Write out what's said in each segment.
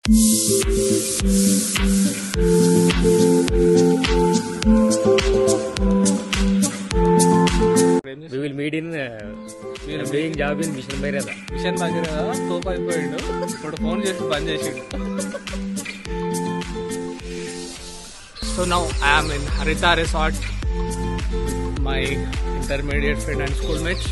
We will meet in doing job in Mission Bhairada. Mission Bhagiratha తోపు అయిపోయిండు. ఇప్పుడు phone చేసి బంద్ చేసిండు. So now I am in Harita Resort, my intermediate friend and schoolmates.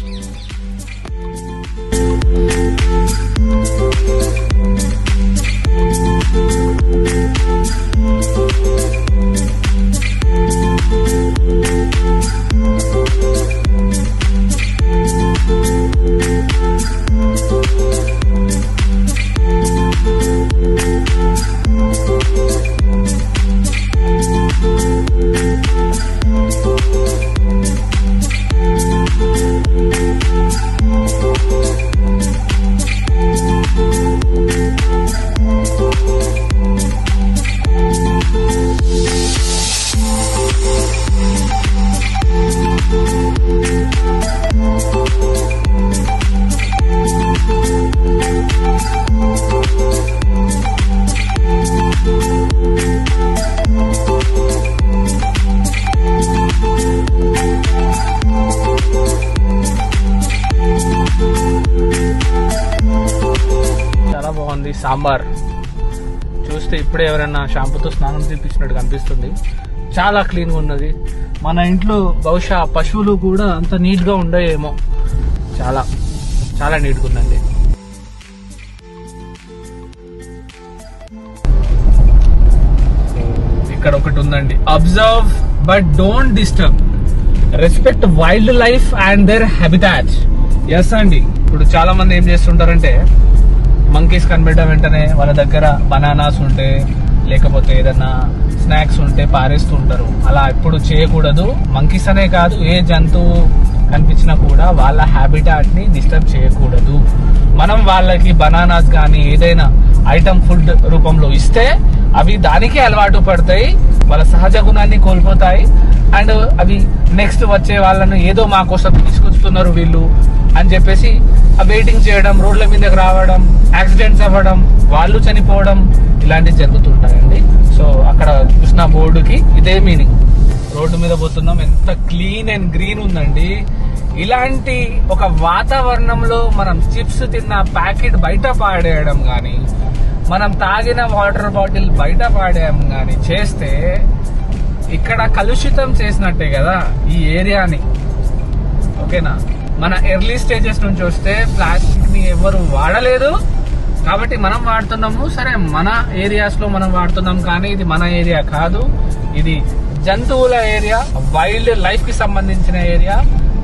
చాలా బాగుంది. సాంబార్ చూస్తే ఇప్పుడే ఎవరైనా షాంపూతో స్నానం చేపించినట్టు కనిపిస్తుంది. చాలా క్లీన్గా ఉన్నది. మన ఇంట్లో బహుశా పశువులు కూడా అంత నీట్గా ఉండేమో. చాలా చాలా నీట్గా ఉందండి. ఇక్కడ ఒకటి ఉందండి, observe but don't disturb, respect wildlife and their habitat. Yes అండి. ఇప్పుడు చాలా మంది ఏం చేస్తుంటారంటే మంకీస్ కనిపెట్టిన వెంటనే వాళ్ళ దగ్గర బనానాస్ ఉంటే లేకపోతే ఏదన్నా స్నాక్స్ ఉంటే పారేస్తుంటారు. అలా ఎప్పుడు చేయకూడదు. మంకీస్ అనే కాదు, ఏ జంతువు కనిపించినా కూడా వాళ్ళ హ్యాబిటాట్ ని డిస్టర్బ్ చేయకూడదు. మనం వాళ్ళకి బనానాస్ కానీ ఏదైనా ఐటమ్ ఫుడ్ రూపంలో ఇస్తే అవి దానికి అలవాటు పడతాయి, వాళ్ళ సహజ గుణాన్ని కోల్పోతాయి. అండ్ అవి నెక్స్ట్ వచ్చే వాళ్ళను ఏదో మా కోసం తీసుకొస్తున్నారు వీళ్ళు అని చెప్పేసి వెయిటింగ్ చేయడం, రోడ్ల మీదకి రావడం, యాక్సిడెంట్స్ అవ్వడం, వాళ్ళు చనిపోవడం, ఇలాంటివి జరుగుతుంటాయండి. సో అక్కడ చూసిన బోర్డుకి ఇదే మీనింగ్. రోడ్డు మీద పోతున్నాం, ఎంత క్లీన్ అండ్ గ్రీన్ ఉందండి. ఇలాంటి ఒక వాతావరణంలో మనం చిప్స్ తిన్న ప్యాకెట్ బయట పాడేయడం కానీ, మనం తాగిన వాటర్ బాటిల్ బయట పాడేయడం కానీ చేస్తే ఇక్కడ కలుషితం చేసినట్టే కదా ఈ ఏరియాని. ఓకేనా? మన ఎర్లీ స్టేజెస్ నుంచి వస్తే ప్లాస్టిక్ ని ఎవరు వాడలేదు కాబట్టి మనం వాడుతున్నాము. సరే, మన ఏరియాస్ లో మనం వాడుతున్నాం, కానీ ఇది మన ఏరియా కాదు. ఇది జంతువుల ఏరియా, వైల్డ్ లైఫ్ కి సంబంధించిన ఏరియా.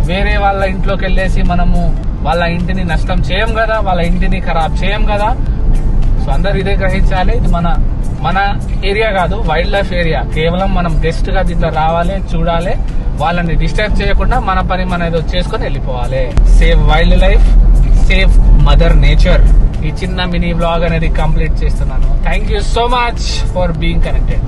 వేరే వాళ్ళ ఇంట్లోకి వెళ్ళేసి మనము వాళ్ళ ఇంటిని నష్టం చేయం కదా, వాళ్ళ ఇంటిని ఖరాబ్ చేయం కదా. సో అందరు ఇదే గ్రహించాలి. ఇది మన ఏరియా కాదు, వైల్డ్ లైఫ్ ఏరియా. కేవలం మనం గెస్ట్ గా దీంట్లో రావాలి, చూడాలి, వాళ్ళని డిస్టర్బ్ చేయకుండా మన పని మనం ఏదో చేసుకుని వెళ్ళిపోవాలి. Save wild life, save mother nature. ఈ చిన్న మినీ వ్లాగ్ అనేది కంప్లీట్ చేస్తున్నాను. Thank you so much for being connected.